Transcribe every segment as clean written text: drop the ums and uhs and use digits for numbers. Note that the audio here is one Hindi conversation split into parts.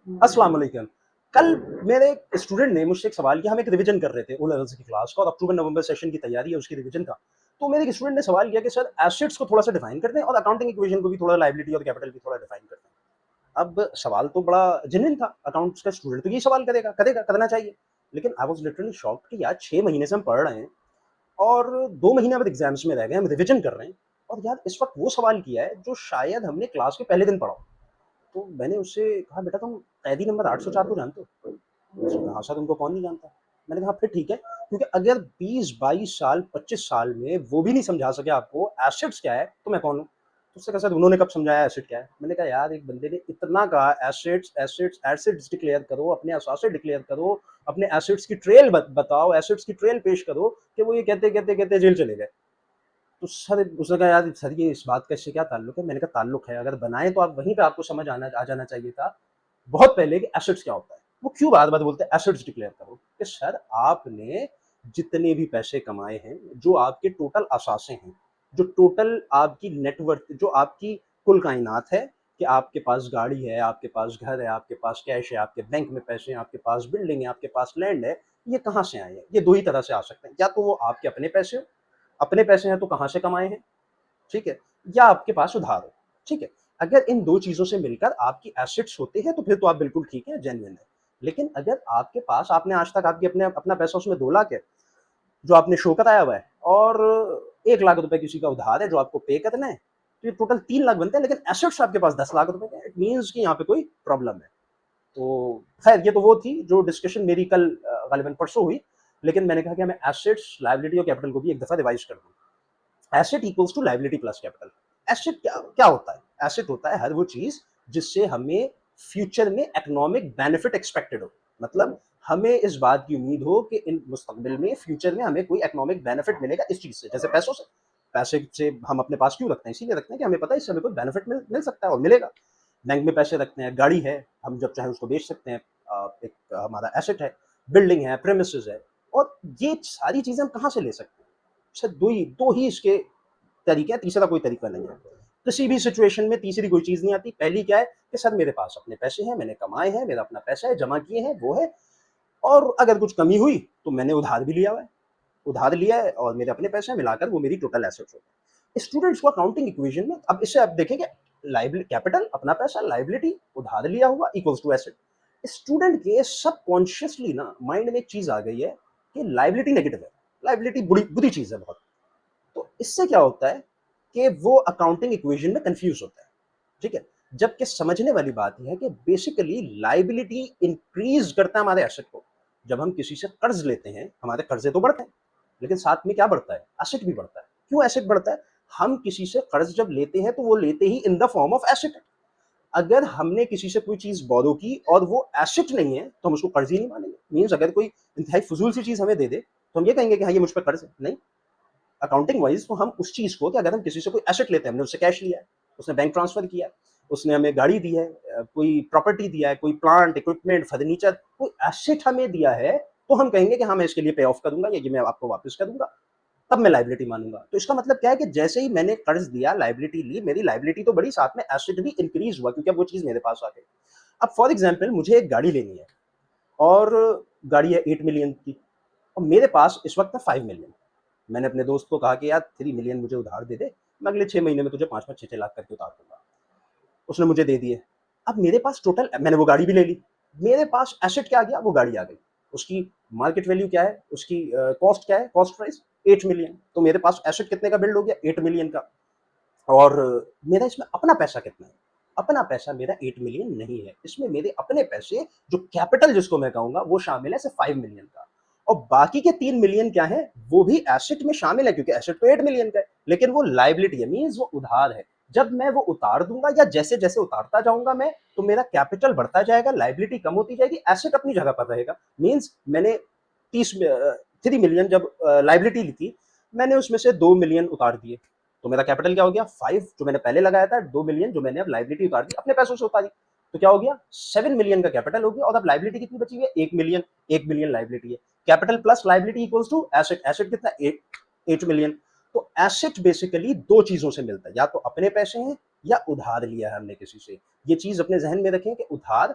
अस्सलाम वालेकुम। कल मेरे एक स्टूडेंट ने मुझसे एक सवाल किया, हम एक रिवीजन कर रहे थे ओ लेवल्स की क्लास का और अक्टूबर-नवंबर सेशन की तैयारी है उसकी रिवीजन का। तो मेरे एक स्टूडेंट ने सवाल किया कि सर एसेट्स को थोड़ा-सा डिफाइन कर दें और अकाउंटिंग इक्वेशन को भी थोड़ा लायबिलिटी और कैपिटल भी थोड़ा डिफाइन कर दें। अब सवाल तो बड़ा जेन्युइन था, अकाउंट्स का स्टूडेंट तो यही सवाल करेगा, करेगा, करना चाहिए। लेकिन आई वाज़ लिटरली शॉक्ड कि यार 6 महीने से हम पढ़ रहे हैं और 2 महीने बाद एग्ज़ाम्स में रह गए, हम रिवीजन कर रहे हैं और यार इस वक़्त वो सवाल किया है जो शायद हमने क्लास के पहले दिन पढ़ा हो। तो मैंने उससे कहा, बेटा तुम कैदी नंबर 804 को जानते हो? उसने कहा, हाँ सर उनको कौन नहीं जानता। मैंने कहा फिर ठीक है, क्योंकि अगर 20-22 साल 25 साल में वो भी नहीं समझा सके आपको एसेट्स क्या है तो मैं कौन हूँ। तो उसने कहा सर उन्होंने कब समझाया एसेट क्या है। मैंने कहा यार एक बंदे ने इतना कहा एसेट्स एसेट्स एसेट्स डिक्लेयर करो, अपने असासे डिक्लेयर करो, अपने एसेट्स की ट्रेल बताओ, एसेट्स की ट्रेल पेश करो, कि वो ये कहते कहते कहते जेल चले गए। तो सर उसने कहा यार सर ये इस बात का इससे क्या ताल्लुक है। मैंने कहा ताल्लुक है, अगर बनाए तो आप वहीं पे आपको समझ आना आ जाना चाहिए था बहुत पहले कि एसेट्स क्या होता है। वो क्यों बार बार बोलते हैं एसेट्स डिक्लेयर करो, कि सर आपने जितने भी पैसे कमाए हैं, जो आपके टोटल असासे हैं, जो टोटल आपकी नेटवर्थ, जो आपकी कुल कायनात है, कि आपके पास गाड़ी है, आपके पास घर है, आपके पास कैश है, आपके बैंक में पैसे हैं, आपके पास बिल्डिंग है, आपके पास लैंड है, ये कहाँ से आए हैं। ये दो ही तरह से आ सकते हैं, या तो वो आपके अपने पैसे हो, अपने पैसे हैं तो कहाँ से कमाए हैं, ठीक है, या आपके पास उधार हो, ठीक है। अगर इन दो चीजों से मिलकर आपकी एसेट्स होते हैं तो फिर तो आप बिल्कुल ठीक है, जेन्युइन है। लेकिन अगर आपके पास, आपने आज तक आपकी अपने अपना पैसा उसमें 2 लाख है जो आपने शो कराया हुआ है, और 1 लाख रुपए किसी का उधार है जो आपको पे करना है, तो ये टोटल 3 लाख बनते हैं, लेकिन एसेट्स आपके पास 10 लाख रुपए के, इट मीन्स कि यहाँ पे कोई प्रॉब्लम है। तो खैर ये तो वो थी जो डिस्कशन मेरी कल गालिबन परसों हुई। लेकिन मैंने कहा कि हमें एसेट्स, लायबिलिटी और कैपिटल को भी एक दफा रिवाइज कर दूं। Asset equals to liability plus capital. Asset क्या क्या होता है। एसेट होता है हर वो चीज जिससे हमें फ्यूचर में इकोनॉमिक बेनिफिट एक्सपेक्टेड हो, मतलब हमें इस बात की उम्मीद हो कि इन मुस्तकबिल में, फ्यूचर में हमें कोई इकोनॉमिक बेनिफिट मिलेगा इस चीज से। जैसे पैसों से, पैसे से हम अपने पास क्यों रखते हैं, इसीलिए रखते हैं कि हमें पता है इससे हमें कोई बेनिफिट मिल सकता है और मिलेगा। बैंक में पैसे रखते हैं, गाड़ी है, हम जब चाहे उसको बेच सकते हैं, एक हमारा एसेट है, बिल्डिंग है, प्रेमिसेस है। और ये सारी चीजें हम कहाँ से ले सकते हैं। शायद दो ही इसके तरीके हैं, तीसरा कोई तरीका नहीं है। किसी भी सिचुएशन में तीसरी कोई चीज नहीं आती। पहली क्या है कि सर मेरे पास अपने पैसे हैं, मैंने कमाए हैं, मेरा अपना पैसा है, जमा किए हैं, वो है। और अगर कुछ कमी हुई तो मैंने उधार भी लिया हुआ है, उधार लिया है और मेरे अपने पैसे हैं, मिलाकर वो मेरी टोटल एसेट्स होते हैं। स्टूडेंट्स को अकाउंटिंग इक्वेशन में अब इससे आप देखेंगे, लाइबिलिटी कैपिटल अपना पैसा, लाइबिलिटी उधार लिया हुआ इक्वल्स टू एसेट। स्टूडेंट के सबकॉन्शियसली ना माइंड में एक चीज आ गई है कि लाइबिलिटी नेगेटिव है, लाइबिलिटी बुरी बुरी चीज है बहुत। तो इससे क्या होता है कि वो अकाउंटिंग इक्वेशन में कंफ्यूज होता है, ठीक है। जबकि समझने वाली बात यह है कि बेसिकली लाइबिलिटी इंक्रीज करता है हमारे एसेट को। जब हम किसी से कर्ज लेते हैं, हमारे कर्जे तो बढ़ते हैं, लेकिन साथ में क्या बढ़ता है, एसेट भी बढ़ता है। क्यों एसेट बढ़ता है। हम किसी से कर्ज जब लेते हैं तो वो लेते ही in the form of asset है। अगर हमने किसी से कोई चीज बोरो की और वो एसेट नहीं है तो हम उसको कर्ज ही नहीं मानेंगे। मीन्स अगर कोई इंतहाई फजूल सी चीज हमें दे दे तो हम ये कहेंगे कि हाँ ये मुझ पर कर्ज है, नहीं। अकाउंटिंग वाइज तो हम उस चीज को, कि अगर हम किसी से कोई एसेट लेते हैं, हमने उससे कैश लिया है, उसने बैंक ट्रांसफर किया, उसने हमें गाड़ी दी है, कोई प्रॉपर्टी दिया है, कोई प्लांट इक्विपमेंट फर्नीचर, कोई एसेट हमें दिया है, तो हम कहेंगे कि हाँ मैं इसके लिए पे ऑफ करूंगा या ये मैं आपको वापस करूंगा, तब मैं लाइबिलिटी मानूंगा। तो इसका मतलब क्या है कि जैसे ही मैंने कर्ज दिया, लाइबिलिटी ली, मेरी लाइबिलिटी तो बड़ी, साथ में एसेट भी इंक्रीज हुआ क्योंकि अब वो चीज मेरे पास आ गई। अब फॉर एग्जाम्पल मुझे एक गाड़ी लेनी है और गाड़ी है 8 मिलियन की और मेरे पास इस वक्त है 5 मिलियन। मैंने अपने दोस्त को कहा कि यार 3 मिलियन मुझे उधार दे दे, मैं अगले 6 महीने में तुझे 5-5 6-6 लाख करके उधार दूंगा। उसने मुझे दे दिए। अब मेरे पास टोटल, मैंने वो गाड़ी भी ले ली, मेरे पास एसेट क्या आ गया, वो गाड़ी आ गई। उसकी मार्केट वैल्यू क्या है, उसकी कॉस्ट क्या है, कॉस्ट प्राइस 8 मिलियन। तो मेरे पास एसेट कितने का बिल्ड हो गया, 8 मिलियन का। और मेरा इसमें अपना पैसा कितना है, अपना पैसा मेरा 8 मिलियन नहीं है, इसमें मेरे अपने पैसे, जो कैपिटल जिसको मैं कहूंगा, वो शामिल है सिर्फ 5 मिलियन का। और बाकी के 3 मिलियन क्या है, वो भी एसेट में शामिल है, क्योंकि एसेट तो 8 मिलियन का है, लेकिन वो लाइबिलिटी है, मीन्स वो उधार है। जब मैं वो उतार दूंगा या जैसे जैसे उतारता जाऊंगा मैं, तो मेरा कैपिटल बढ़ता जाएगा, लाइबिलिटी कम होती जाएगी, एसेट अपनी जगह पर रहेगा। मीन्स मैंने 3 मिलियन जब लाइबिलिटी ली थी, मैंने उसमें से 2 मिलियन उतार दिए, तो मेरा कैपिटल क्या हो गया, 5 जो मैंने पहले लगाया था, 2 मिलियन जो मैंने अब लाइबिलिटी उतार दी, अपने पैसों से उतारी, तो क्या हो गया, 7 मिलियन का कैपिटल हो गया। और अब लाइबिलिटी कितनी बची हुई है, 1 मिलियन। 1 मिलियन लाइबिलिटी है, capital plus liability equals to asset. Asset कितना, 8 मिलियन। तो एसेट बेसिकली दो चीजों से मिलता है, या तो अपने पैसे हैं या उधार लिया है हमने किसी से। ये चीज अपने जहन में रखें कि उधार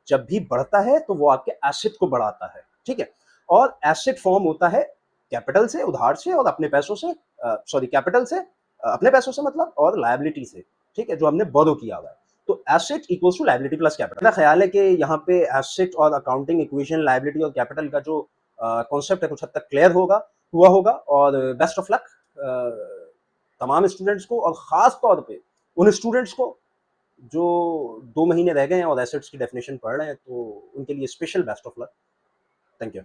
जब भी बढ़ता है तो वो आपके एसेट को बढ़ाता है, ठीक है? और एसेट फॉर्म होता है कैपिटल से, उधार से और अपने पैसों से, सॉरी कैपिटल से, अपने पैसों से मतलब, और लायबिलिटी से, ठीक है? जो हमने बोरो किया हुआ है। तो asset equals to liability plus capital. मेरा ख्याल है कि यहाँ पे एसेट और अकाउंटिंग इक्वेशन, लायबिलिटी और कैपिटल का जो कॉन्सेप्ट है कुछ हद तक क्लियर हुआ होगा। और बेस्ट ऑफ लक तमाम स्टूडेंट्स को, और खास तौर पे उन स्टूडेंट्स को जो 2 महीने रह गए हैं और एसेट्स की डेफिनेशन पढ़ रहे हैं, तो उनके लिए special best of luck. Thank you.